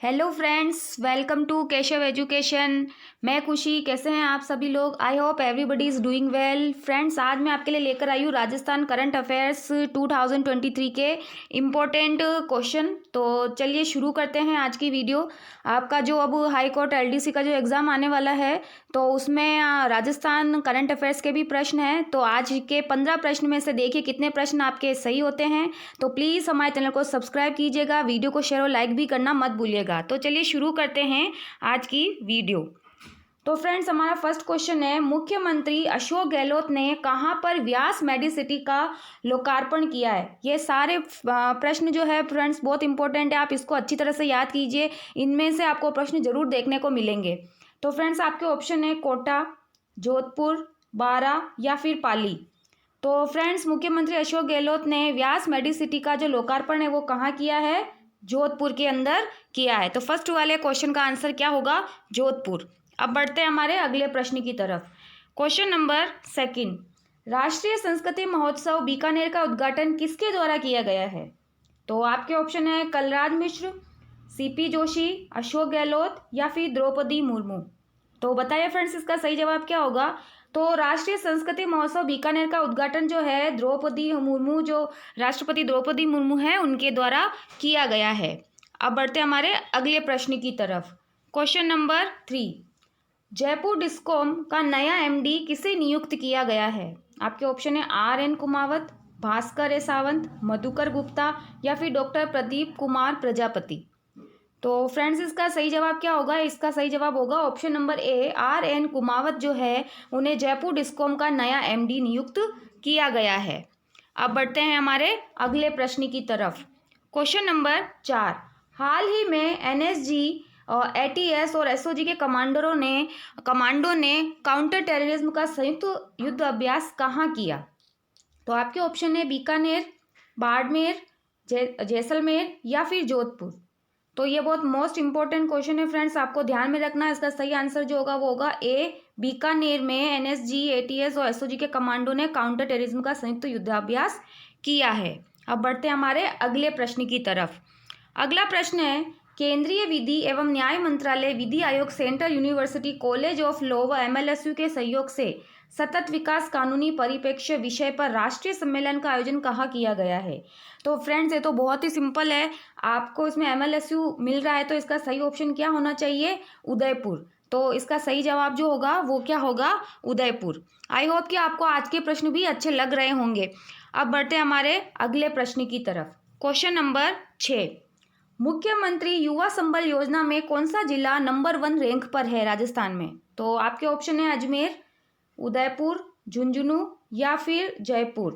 Hello friends, welcome to Keshav Education. मैं खुशी। कैसे हैं आप सभी लोग? I hope everybody is doing well. Friends, आज मैं आपके लिए लेकर आई हूँ राजस्थान करंट अफेयर्स 2023 के इम्पोर्टेंट क्वेश्चन। तो चलिए शुरू करते हैं आज की वीडियो। आपका जो अब हाई कोर्ट एलडीसी का जो एग्ज़ाम आने वाला है, तो उसमें राजस्थान करंट अफेयर्स के भी प्रश्न हैं। तो आज के 15 प्रश्न में से देखिए कितने प्रश्न आपके सही होते हैं। तो प्लीज़ हमारे चैनल को सब्सक्राइब कीजिएगा, वीडियो को शेयर और लाइक भी करना मत भूलिएगा। तो चलिए शुरू करते हैं आज की वीडियो। तो फ्रेंड्स, हमारा फर्स्ट क्वेश्चन है, मुख्यमंत्री अशोक गहलोत ने कहां पर व्यास मेडिसिटी का लोकार्पण किया है? ये सारे प्रश्न जो है फ्रेंड्स बहुत इंपॉर्टेंट है, आप इसको अच्छी तरह से याद कीजिए। इनमें से आपको प्रश्न जरूर देखने को मिलेंगे। तो फ्रेंड्स, आपके ऑप्शन है कोटा, जोधपुर, बारा या फिर पाली। तो फ्रेंड्स, मुख्यमंत्री अशोक गहलोत ने व्यास मेडिसिटी का जो लोकार्पण है वो कहाँ किया है? जोधपुर के अंदर किया है। तो फर्स्ट वाले क्वेश्चन का आंसर क्या होगा? जोधपुर। अब बढ़ते हैं हमारे अगले प्रश्न की तरफ। क्वेश्चन नंबर सेकंड, राष्ट्रीय संस्कृति महोत्सव बीकानेर का उद्घाटन किसके द्वारा किया गया है? तो आपके ऑप्शन है कलराज मिश्र, सीपी जोशी, अशोक गहलोत या फिर द्रौपदी मुर्मू। तो बताइए फ्रेंड्स, इसका सही जवाब क्या होगा? तो राष्ट्रीय संस्कृति महोत्सव बीकानेर का उद्घाटन जो है द्रौपदी मुर्मू, जो राष्ट्रपति द्रौपदी मुर्मू है, उनके द्वारा किया गया है। अब बढ़ते हमारे अगले प्रश्न की तरफ। क्वेश्चन नंबर 3, जयपुर डिस्कॉम का नया एमडी किसे नियुक्त किया गया है? आपके ऑप्शन है RN कुमावत, भास्कर ए सावंत, मधुकर गुप्ता या फिर डॉक्टर प्रदीप कुमार प्रजापति। तो फ्रेंड्स, इसका सही जवाब क्या होगा? इसका सही जवाब होगा option number A, RN Kumawat जो है उन्हें जयपुर डिस्कॉम का नया एमडी नियुक्त किया गया है। अब बढ़ते हैं हमारे अगले प्रश्न की तरफ। क्वेश्चन नंबर 4, हाल ही में NSG और ATS और SOG के कमांडो ने काउंटर टेररिज्म का संयुक्त युद्ध अभ्यास कहाँ किया? तो आपके ऑप्शन है बीकानेर, बाड़मेर, जैसलमेर या फिर जोधपुर। तो ये बहुत मोस्ट इंपॉर्टेंट क्वेश्चन है फ्रेंड्स, आपको ध्यान में रखना है। इसका सही आंसर जो होगा वो होगा ए, बीकानेर में NSG, ATS और SOG के कमांडो ने काउंटर टेररिज्म का संयुक्त युद्धाभ्यास किया है। अब बढ़ते हैं हमारे अगले प्रश्न की तरफ। अगला प्रश्न है, केंद्रीय विधि एवं न्याय मंत्रालय, विधि आयोग, central university college of law व MLSU के सहयोग से सतत विकास कानूनी परिप्रेक्ष्य विषय पर राष्ट्रीय सम्मेलन का आयोजन कहाँ किया गया है? तो फ्रेंड्स, ये तो बहुत ही सिंपल है, आपको इसमें MLSU मिल रहा है तो इसका सही ऑप्शन क्या होना चाहिए? उदयपुर। तो इसका सही जवाब जो होगा वो क्या होगा? उदयपुर। आई होप कि आपको आज के प्रश्न भी अच्छे लग रहे होंगे। अब बढ़ते हैं हमारे अगले प्रश्न की तरफ। क्वेश्चन नंबर 6, मुख्यमंत्री युवा संबल योजना में कौन सा जिला नंबर 1 रैंक पर है राजस्थान में? तो आपके ऑप्शन है अजमेर, उदयपुर, झुंझुनू या फिर जयपुर।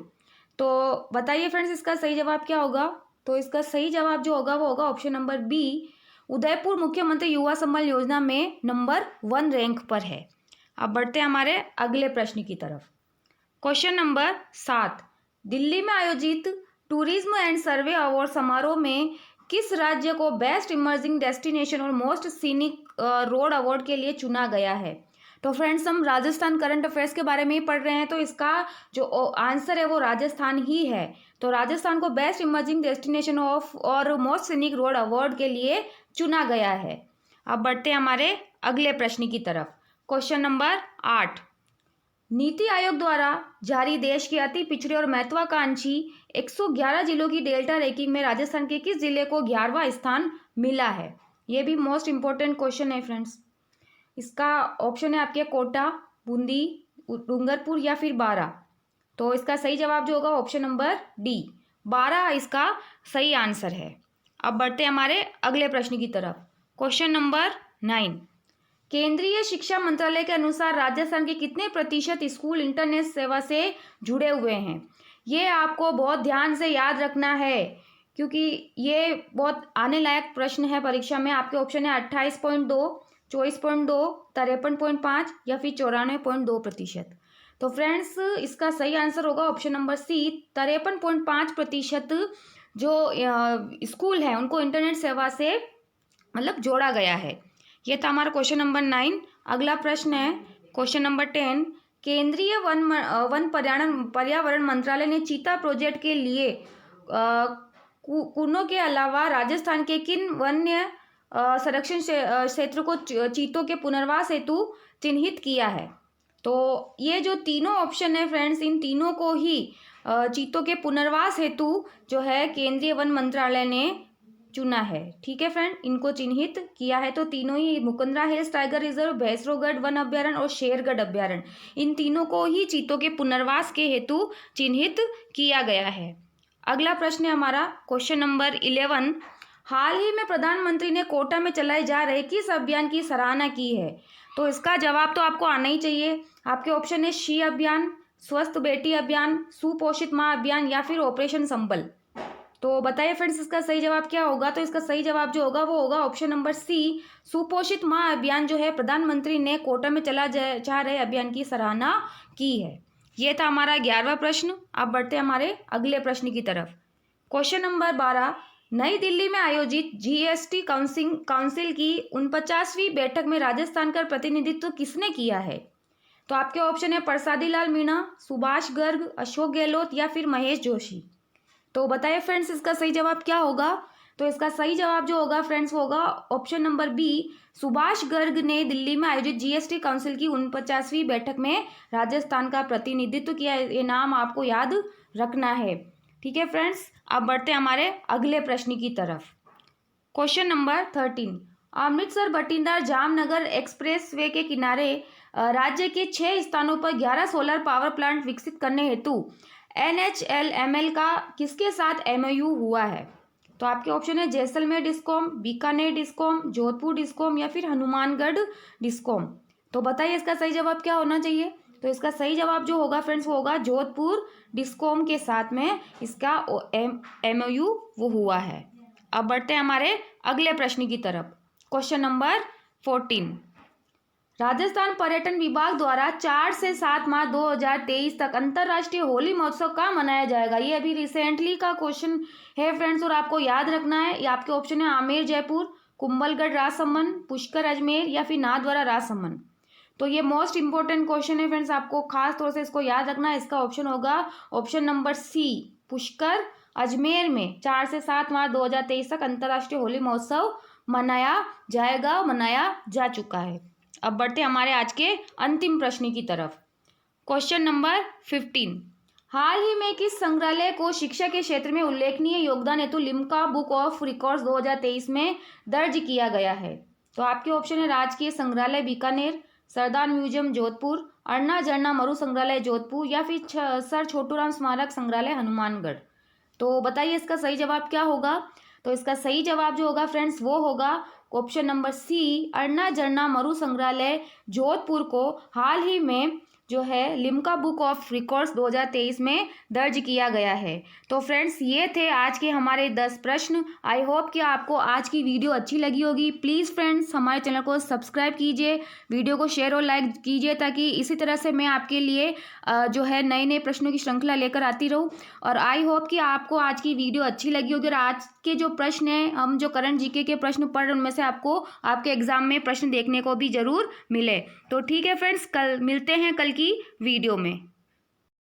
तो बताइए फ्रेंड्स, इसका सही जवाब क्या होगा? तो इसका सही जवाब जो होगा वो होगा ऑप्शन नंबर बी, उदयपुर मुख्यमंत्री युवा संबल योजना में नंबर 1 रैंक पर है। अब बढ़ते हैं हमारे अगले प्रश्न की तरफ। क्वेश्चन नंबर 7, दिल्ली में आयोजित टूरिज्म एंड सर्वे अवार्ड समारोह में किस राज्य को बेस्ट इमर्जिंग डेस्टिनेशन और मोस्ट सीनिक रोड अवार्ड के लिए चुना गया है? तो फ्रेंड्स, हम राजस्थान करंट अफेयर्स के बारे में ही पढ़ रहे हैं, तो इसका जो आंसर है वो राजस्थान ही है। तो राजस्थान को बेस्ट इमर्जिंग डेस्टिनेशन ऑफ और मोस्ट सीनिक रोड अवार्ड के लिए चुना गया है। अब बढ़ते हैं हमारे अगले प्रश्न की तरफ। क्वेश्चन नंबर 8, नीति आयोग द्वारा जारी देश के अति पिछड़े और महत्वाकांक्षी 111 जिलों की डेल्टा रैंकिंग में राजस्थान के किस जिले को 11वां स्थान मिला है? ये भी मोस्ट इंपॉर्टेंट क्वेश्चन है फ्रेंड्स। इसका ऑप्शन है आपके कोटा, बूंदी, डूंगरपुर या फिर बारा। तो इसका सही जवाब जो होगा ऑप्शन नंबर डी, बारा इसका सही आंसर है। अब बढ़ते हैं हमारे अगले प्रश्न की तरफ। क्वेश्चन नंबर 9, केंद्रीय शिक्षा मंत्रालय के अनुसार राजस्थान के कितने प्रतिशत स्कूल इंटरनेट सेवा से जुड़े हुए हैं? ये आपको बहुत ध्यान से याद रखना है, क्योंकि ये बहुत आने लायक प्रश्न है परीक्षा में। आपके ऑप्शन है 28.2, 24.2, 53.5 या फिर 94.2%। तो फ्रेंड्स, इसका सही आंसर होगा ऑप्शन नंबर सी, 53.5% जो स्कूल है उनको इंटरनेट सेवा से मतलब जोड़ा गया है। ये था हमारा क्वेश्चन नंबर 9। अगला प्रश्न है क्वेश्चन नंबर 10, केंद्रीय वन पर्यावरण मंत्रालय ने चीता प्रोजेक्ट के लिए कुनों के अलावा राजस्थान के किन वन्य संरक्षण क्षेत्र को चीतों के पुनर्वास हेतु चिन्हित किया है। तो ये जो तीनों ऑप्शन है फ्रेंड्स, इन तीनों को ही चीतों के पुनर्वास हेतु जो है केंद्रीय वन मंत्रालय ने चुना है। ठीक है फ्रेंड, इनको चिन्हित किया है। तो तीनों ही Mukundra Hills Tiger Reserve, Bhainsrorgarh वन अभ्यारण्य और शेरगढ़ अभ्यारण्य, इन तीनों को ही चीतों के पुनर्वास के हेतु चिन्हित किया गया है। अगला प्रश्न है हमारा क्वेश्चन नंबर 11। हाल ही में प्रधानमंत्री ने कोटा में चलाए जा रहे किस अभियान की सराहना की है? तो इसका जवाब तो आपको आना ही चाहिए। आपके ऑप्शन है शी अभियान, स्वस्थ बेटी अभियान, सुपोषित माँ अभियान या फिर ऑपरेशन संबल। तो बताइए फ्रेंड्स इसका सही जवाब क्या होगा? तो इसका सही जवाब जो होगा वो होगा ऑप्शन नंबर सी, सुपोषित माँ अभियान जो है प्रधानमंत्री ने कोटा में चला जा रहे अभियान की सराहना की है। ये था हमारा 11वां प्रश्न। अब बढ़ते हैं हमारे अगले प्रश्न की तरफ। Question number 12। नई दिल्ली में आयोजित जीएसटी काउंसिल की 49वीं बैठक में राजस्थान का प्रतिनिधित्व किसने किया है? तो आपके ऑप्शन है प्रसादी लाल मीणा, सुभाष गर्ग, अशोक गहलोत या फिर महेश जोशी। तो बताइए फ्रेंड्स इसका सही जवाब क्या होगा? तो इसका सही जवाब जो होगा फ्रेंड्स वो होगा option number B, Subhash Garg ने दिल्ली में आयोजित जीएसटी काउंसिल की 49वीं बैठक में राजस्थान का प्रतिनिधित्व किया। ये नाम आपको याद रखना है। ठीक है फ्रेंड्स, अब बढ़ते हैं हमारे अगले प्रश्न की तरफ। Question number 13। Amritsar Bathinda Jamnagar expressway के किनारे राज्य के 6 स्थानों पर 11 सोलर पावर प्लांट विकसित करने हेतु NHLML का किसके साथ MOU हुआ है? तो आपके ऑप्शन है Jaisalmer discom, Bikaner discom, Jodhpur discom या फिर हनुमानगढ़ डिस्कॉम। तो बताइए इसका सही जवाब क्या होना चाहिए? तो इसका सही जवाब जो होगा फ्रेंड्स वो होगा जोधपुर डिस्कॉम के साथ में इसका MOU वो हुआ है। अब बढ़ते हैं हमारे अगले प्रश्न की तरफ। Question number 14। राजस्थान पर्यटन विभाग द्वारा 4 से 7 मार्च 2023 तक अंतर्राष्ट्रीय होली महोत्सव कहाँ मनाया जाएगा? ये अभी रिसेंटली का क्वेश्चन है फ्रेंड्स और आपको याद रखना है। ये आपके ऑप्शन है आमेर जयपुर, कुंभलगढ़ राजसमंद, पुष्कर अजमेर या फिर नाथद्वारा राजसमंद। तो ये मोस्ट इंपॉर्टेंट क्वेश्चन है फ्रेंड्स, आपको खास तौर से इसको याद रखना है। इसका ऑप्शन होगा option number C, Pushkar Ajmer में 4 से 7 मार्च 2023 तक अंतर्राष्ट्रीय होली महोत्सव मनाया जाएगा, मनाया जा चुका है। अब बढ़ते हमारे आज के अंतिम प्रश्न की तरफ। Question number 15। हाल ही में किस संग्रहालय को शिक्षा के क्षेत्र में उल्लेखनीय योगदान हेतु लिम्का बुक ऑफ रिकॉर्ड्स 2023 में दर्ज किया गया है? तो आपके ऑप्शन है राजकीय संग्रहालय बीकानेर, सरदार म्यूजियम जोधपुर, अन्ना झरना मरु संग्रहालय जोधपुर या फिर सर छोटूराम स्मारक संग्रहालय हनुमानगढ़। तो बताइए इसका सही जवाब क्या होगा? तो इसका सही जवाब जो होगा फ्रेंड्स वो होगा ऑप्शन नंबर सी, अन्ना झरना मरु संग्रहालय जोधपुर को हाल ही में जो है लिम्का बुक ऑफ रिकॉर्ड्स 2023 में दर्ज किया गया है। तो फ्रेंड्स ये थे आज के हमारे 10 प्रश्न। आई होप कि आपको आज की वीडियो अच्छी लगी होगी। प्लीज़ फ्रेंड्स हमारे चैनल को सब्सक्राइब कीजिए, वीडियो को शेयर और लाइक कीजिए ताकि इसी तरह से मैं आपके लिए जो है नए नए प्रश्नों की श्रृंखला लेकर आती रहूँ। और आई होप कि आपको आज की वीडियो अच्छी लगी होगी और आज के जो प्रश्न हैं, हम जो करंट जीके के प्रश्न पढ़ रहे हैं उनमें से आपको आपके एग्जाम में प्रश्न देखने को भी जरूर मिले। तो ठीक है फ्रेंड्स, कल मिलते हैं कल की वीडियो में।